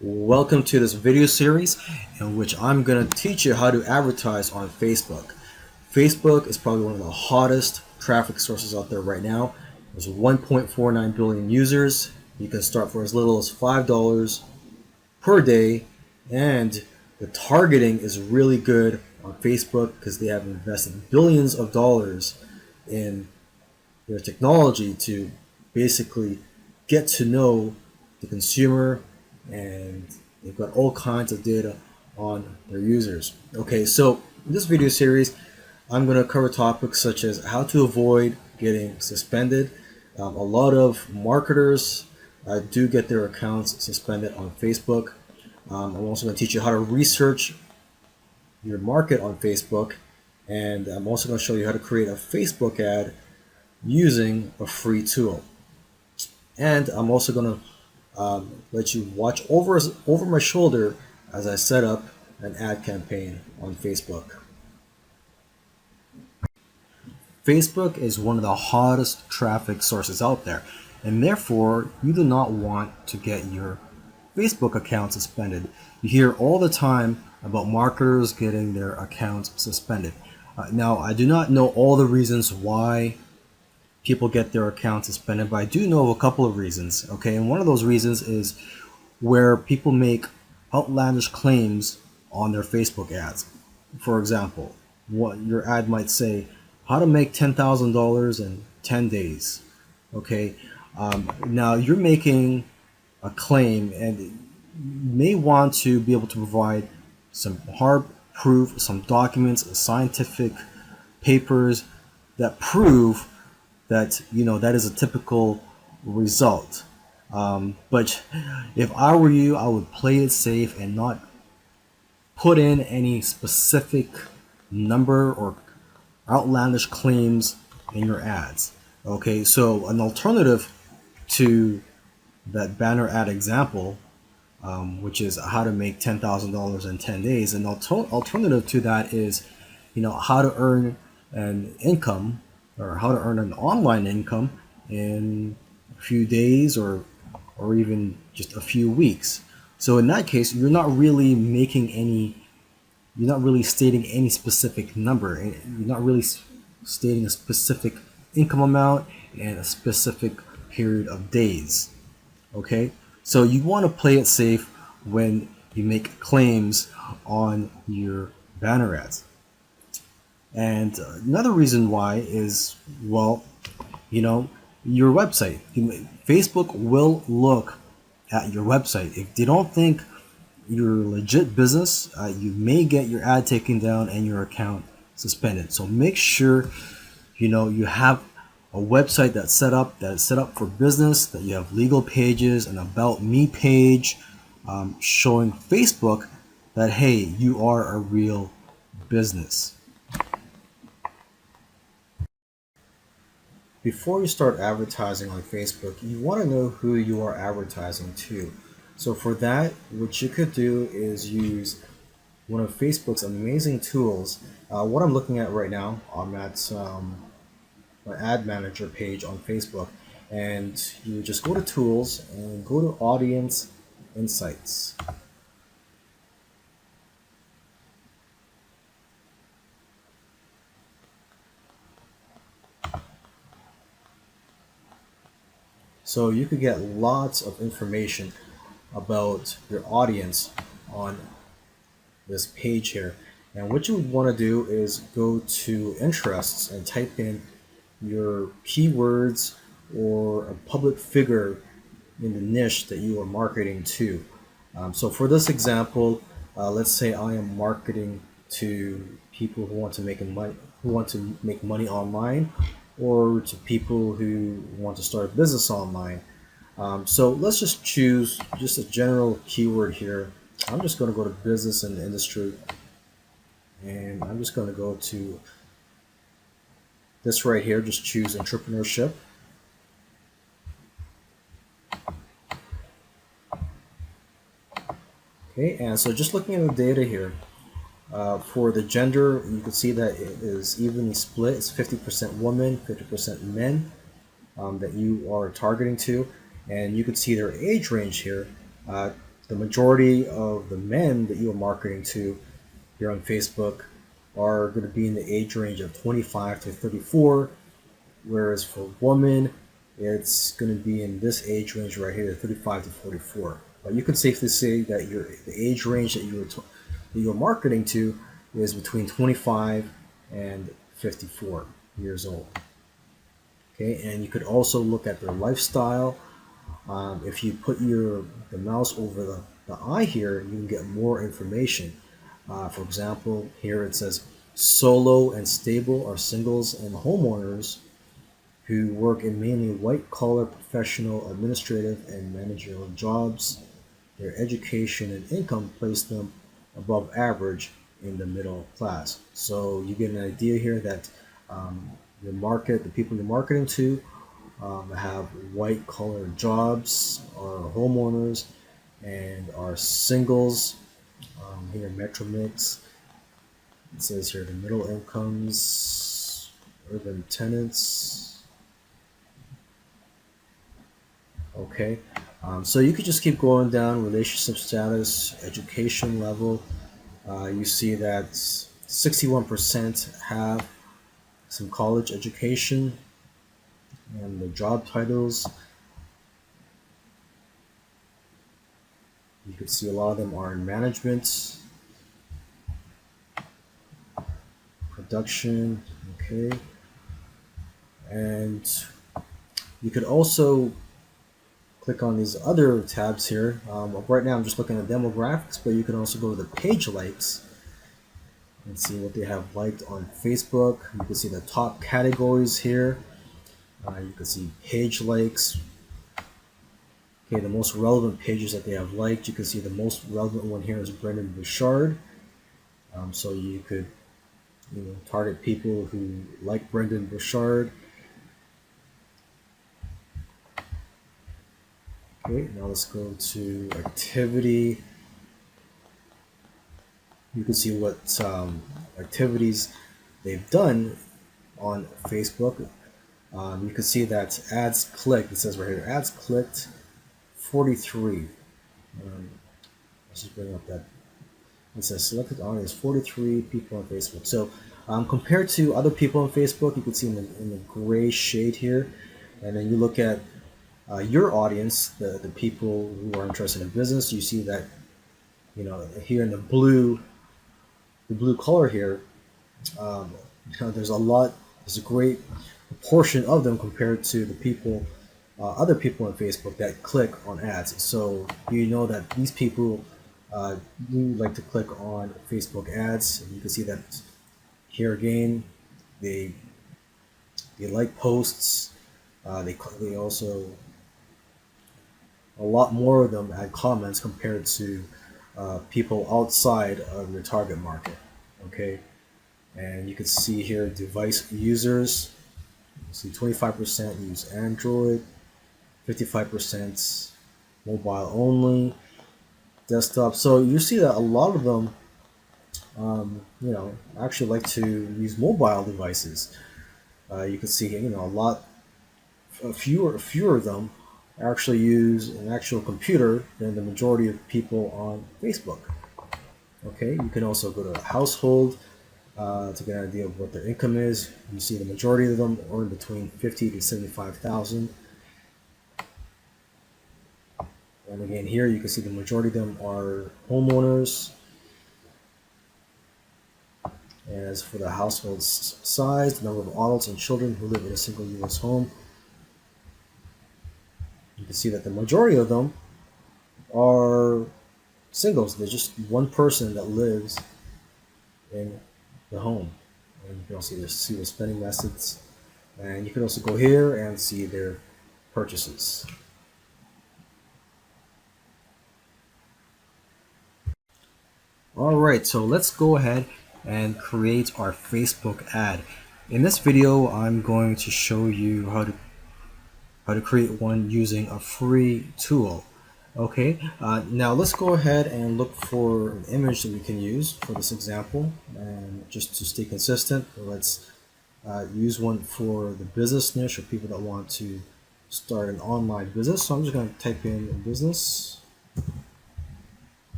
Welcome to this video series in which I'm going to teach you how to advertise on Facebook. Facebook is probably one of the hottest traffic sources out there right now. There's 1.49 billion users. You can start for as little as $5 per day, and the targeting is really good on Facebook because they have invested billions of dollars in their technology to basically get to know the consumer, and they've got all kinds of data on their users. Okay, so in this video series, I'm going to cover topics such as how to avoid getting suspended. A lot of marketers do get their accounts suspended on Facebook. I'm also going to teach you how to research your market on Facebook, and I'm also going to show you how to create a Facebook ad using a free tool. And I'm also going to let you watch over my shoulder as I set up an ad campaign on Facebook. Facebook is one of the hottest traffic sources out there, and therefore you do not want to get your Facebook account suspended. You hear all the time about marketers getting their accounts suspended. Now, I do not know all the reasons why people get their accounts suspended, but I do know a couple of reasons. Okay, and one of those reasons is where people make outlandish claims on their Facebook ads. For example, what your ad might say, how to make $10,000 in 10 days. Okay, now you're making a claim, and you may want to be able to provide some hard proof, some documents, scientific papers that prove that that is a typical result. But if I were you, I would play it safe and not put in any specific number or outlandish claims in your ads. Okay, so an alternative to that banner ad example, which is how to make $10,000 in 10 days, an alternative to that is, how to earn an income, or how to earn an online income in a few days or even just a few weeks. So in that case, you're not really stating any specific number. You're not really stating a specific income amount and a specific period of days. Okay, so you want to play it safe when you make claims on your banner ads. And another reason why is, well, your website. Facebook will look at your website. If they don't think you're a legit business, you may get your ad taken down and your account suspended. So make sure you have a website that is set up for business, that you have legal pages, an about me page, showing Facebook that, hey, you are a real business. Before you start advertising on Facebook, you want to know who you are advertising to. So for that, what you could do is use one of Facebook's amazing tools. What I'm looking at right now, I'm at my ad manager page on Facebook, and you just go to tools and go to audience insights. So you could get lots of information about your audience on this page here. And what you would want to do is go to interests and type in your keywords or a public figure in the niche that you are marketing to. So for this example, let's say I am marketing to people who want to make money online, or to people who want to start a business online. So let's just choose just a general keyword here. I'm just going to go to business and industry, and I'm just going to go to this right here. Just choose entrepreneurship. Okay, and so just looking at the data here, for the gender, you can see that it is evenly split. It's 50% women, 50% men that you are targeting to. And you can see their age range here. the majority of the men that you are marketing to here on Facebook are going to be in the age range of 25 to 34, whereas for women, it's going to be in this age range right here, 35 to 44. But you can safely say that the age range that you're marketing to is between 25 and 54 years old. Okay, and you could also look at their lifestyle. If you put the mouse over the eye here, you can get more information. For example, here it says solo and stable are singles and homeowners who work in mainly white-collar professional, administrative, and managerial jobs. Their education and income place them above average in the middle class. So you get an idea here that the people you're marketing to, have white-collar jobs, are homeowners, and are singles. Here, Metro Mix. It says here the middle incomes, urban tenants. Okay, so you could just keep going down relationship status, education level. You see that 61% have some college education, and the job titles. You can see a lot of them are in management, production. Okay, and you could also click on these other tabs here. Right now I'm just looking at demographics, but you can also go to the page likes and see what they have liked on Facebook. You can see the top categories here. You can see page likes. Okay, the most relevant pages that they have liked. You can see the most relevant one here is Brendon Burchard. So you could target people who like Brendon Burchard. Okay, now let's go to activity. You can see what activities they've done on Facebook. You can see that ads clicked. It says right here, ads clicked 43. Let's just bring up that. It says selected audience 43 people on Facebook. So compared to other people on Facebook, you can see in the gray shade here, and then you look at your audience, the people who are interested in business. You see that here in the blue color here, there's a great portion of them compared to the people, other people on Facebook that click on ads. So you know that these people do like to click on Facebook ads, and you can see that here again, they like posts. They also, a lot more of them add comments compared to people outside of your target market. Okay, and you can see here device users. You see 25% use Android, 55% mobile only, desktop. So you see that a lot of them, actually like to use mobile devices. You can see, fewer of them actually use an actual computer than the majority of people on Facebook. Okay, you can also go to household to get an idea of what their income is. You see the majority of them earn between 50 to 75,000. And again, here you can see the majority of them are homeowners. As for the household size, the number of adults and children who live in a single U.S. home, you can see that the majority of them are singles. There's just one person that lives in the home. And you can also see their spending methods. And you can also go here and see their purchases. Alright, so let's go ahead and create our Facebook ad. In this video, I'm going to show you how to create one using a free tool. Okay, now let's go ahead and look for an image that we can use for this example, and just to stay consistent, let's use one for the business niche or people that want to start an online business. So I'm just going to type in business.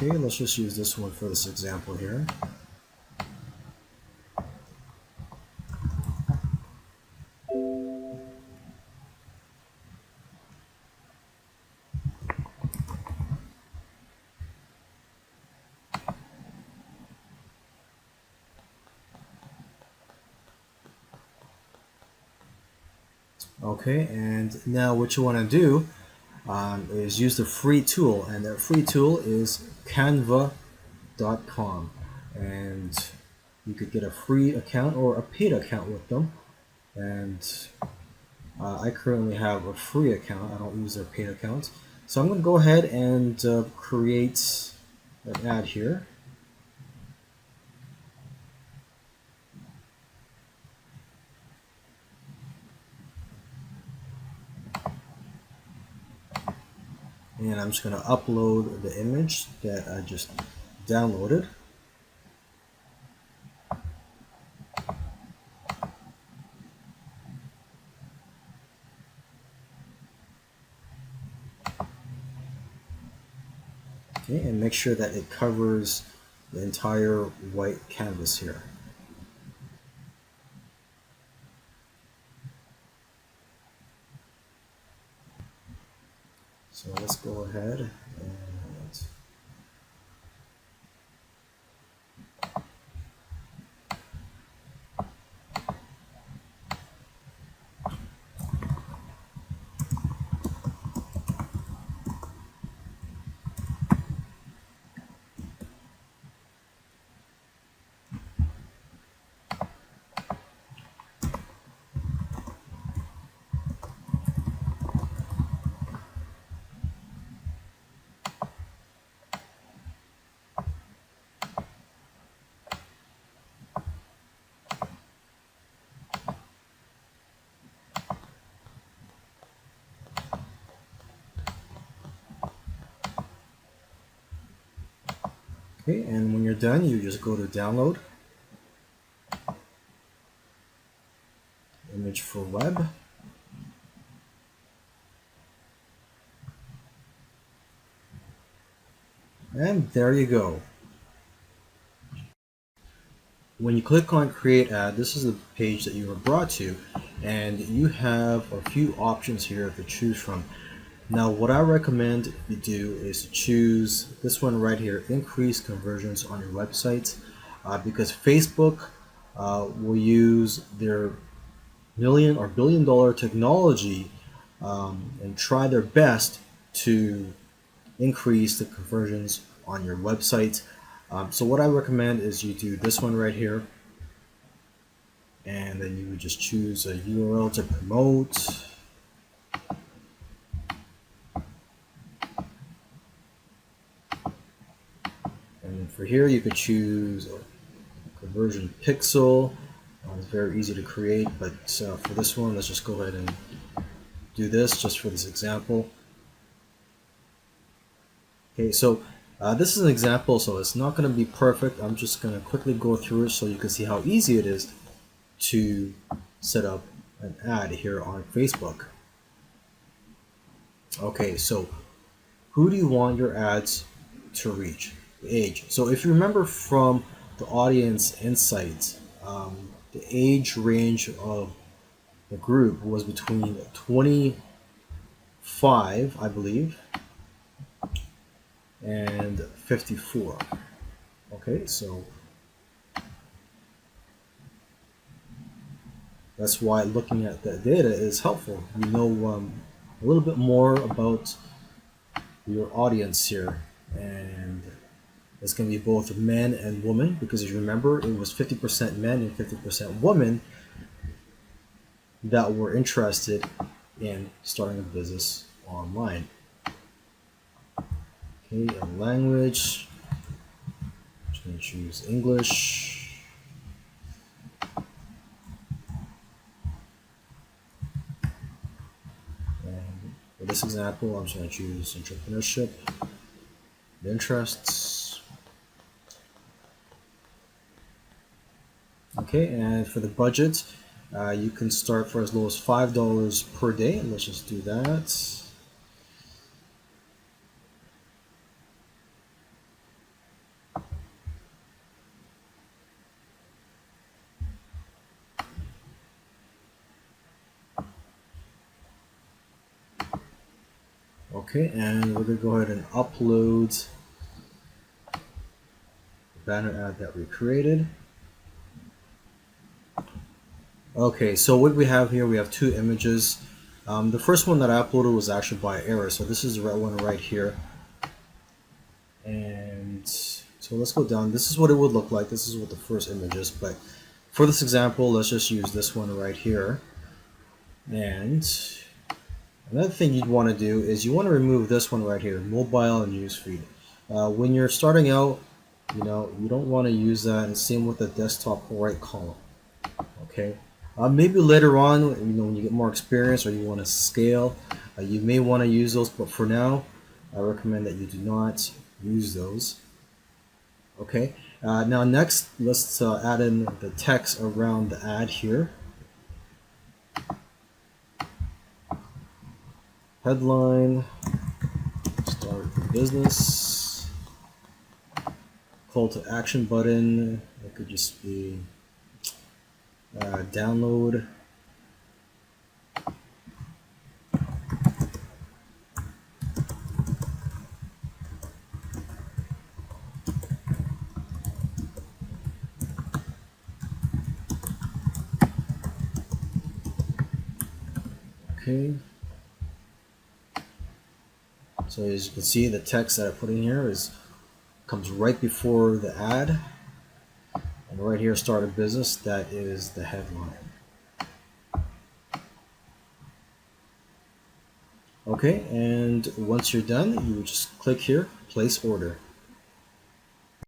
Okay, let's just use this one for this example here. Okay, and now what you want to do is use the free tool, and that free tool is canva.com, and you could get a free account or a paid account with them. And I currently have a free account. I don't use their paid account, so I'm going to go ahead and create an ad here. And I'm just going to upload the image that I just downloaded. Okay, and make sure that it covers the entire white canvas here. So let's go ahead and okay, and when you're done, you just go to download, image for web, and there you go. When you click on create ad, this is the page that you were brought to, and you have a few options here to choose from. Now what I recommend you do is choose this one right here, increase conversions on your website, because Facebook will use their million or billion dollar technology and try their best to increase the conversions on your website. So what I recommend is you do this one right here, and then you would just choose a URL to promote. And for here you could choose a conversion pixel. It's very easy to create, but for this one, let's just go ahead and do this just for this example. Okay, so this is an example, so it's not going to be perfect. I'm just going to quickly go through it so you can see how easy it is to set up an ad here on Facebook. Okay, so who do you want your ads to reach? Age. So if you remember from the audience insights, the age range of the group was between 25, I believe, and 54. Okay, so that's why looking at that data is helpful. You know a little bit more about your audience here, and it's going to be both men and women, because if you remember, it was 50% men and 50% women that were interested in starting a business online. Okay, a language, I'm just going to choose English. And for this example, I'm just going to choose entrepreneurship, interests. Okay, and for the budget, you can start for as low as $5 per day. Let's just do that. Okay, and we're gonna go ahead and upload the banner ad that we created. Okay, so what we have here, we have two images. The first one that I uploaded was actually by error, so this is the right one right here. And so let's go down. This is what it would look like. This is what the first image is, but for this example, let's just use this one right here. And another thing you'd want to do is you want to remove this one right here, mobile and newsfeed. When you're starting out, you don't want to use that, and same with the desktop right column. Okay, maybe later on, when you get more experience or you want to scale, you may want to use those, but for now, I recommend that you do not use those. Okay, now next, let's add in the text around the ad here. Headline, start business, call to action button, it could just be download. Okay. So as you can see, the text that I put in here comes right before the ad, and right here, start a business. That is the headline. Okay, and once you're done, you just click here, place order.